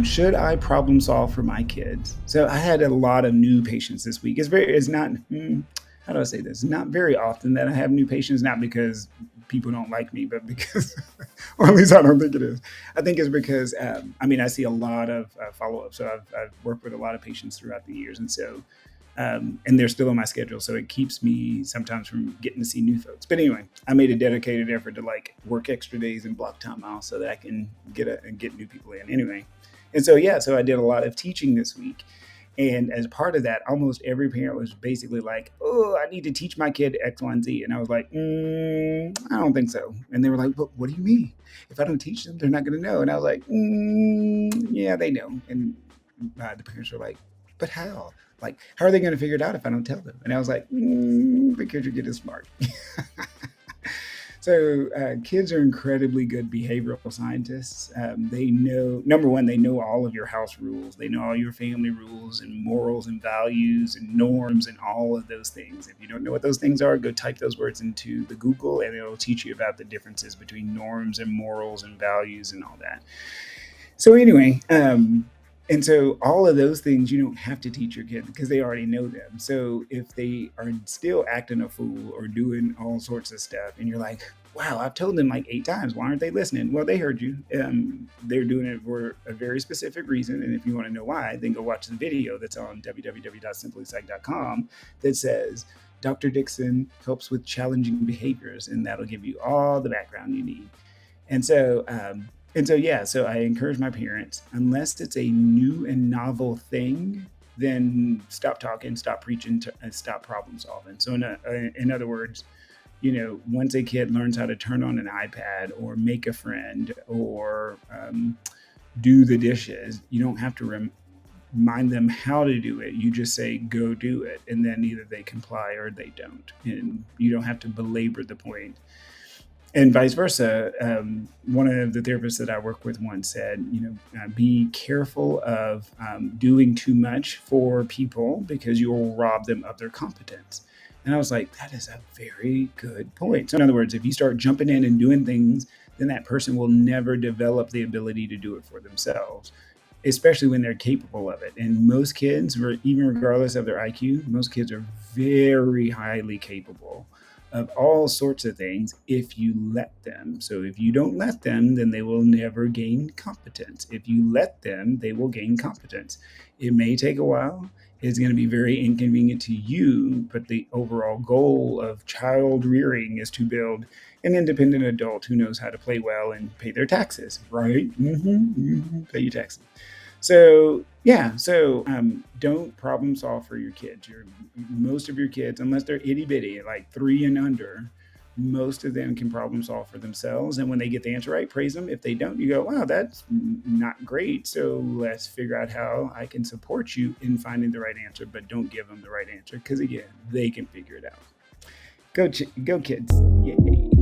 Should I problem solve for my kids? So I had a lot of new patients this week. It's not, how do I say this? Not very often that I have new patients, not because people don't like me, but because, or at least I don't think it is. I think it's because, I see a lot of follow up. So I've worked with a lot of patients throughout the years. And so, and they're still on my schedule. So it keeps me sometimes from getting to see new folks. But anyway, I made a dedicated effort to like work extra days and block time out so that I can get new people in anyway. And so, yeah, so I did a lot of teaching this week. And as part of that, almost every parent was basically like, "Oh, I need to teach my kid X, Y, and Z." And I was like, "I don't think so." And they were like, "But what do you mean? If I don't teach them, they're not going to know." And I was like, "Yeah, they know." And the parents were like, "But how? Like, how are they going to figure it out if I don't tell them?" And I was like, "Because you're getting smart." So kids are incredibly good behavioral scientists. They know, number one, they know all of your house rules. They know all your family rules and morals and values and norms and all of those things. If you don't know what those things are, go type those words into the Google and it'll teach you about the differences between norms and morals and values and all that. So anyway, and so all of those things you don't have to teach your kid because they already know them. So if they are still acting a fool or doing all sorts of stuff, and you're like, "Wow, I've told them like 8 times. Why aren't they listening?" Well, they heard you. They're doing it for a very specific reason. And if you want to know why, then go watch the video that's on www.simplypsych.com that says Dr. Dixon helps with challenging behaviors, and that'll give you all the background you need. And so, yeah, so I encourage my parents, unless it's a new and novel thing, then stop talking, stop preaching, and stop problem solving. So, in other words, once a kid learns how to turn on an iPad or make a friend or do the dishes, you don't have to remind them how to do it. You just say, "Go do it." And then either they comply or they don't. And you don't have to belabor the point, and vice versa. One of the therapists that I work with once said, be careful of doing too much for people because you will rob them of their competence. And I was like, that is a very good point. So in other words, if you start jumping in and doing things, then that person will never develop the ability to do it for themselves, especially when they're capable of it. And most kids, even regardless of their IQ, most kids are very highly capable of all sorts of things if you let them. So if you don't let them, then they will never gain competence. If you let them, they will gain competence. It may take a while. It's going to be very inconvenient to you, but the overall goal of child rearing is to build an independent adult who knows how to play well and pay their taxes, right? Pay your taxes. So yeah, so don't problem solve for your kids. Most of your kids, unless they're itty bitty, like 3 and under, most of them can problem solve for themselves. And when they get the answer right, praise them. If they don't, you go, "Wow, that's not great. So let's figure out how I can support you in finding the right answer." But don't give them the right answer because again, they can figure it out. Go kids! Yay!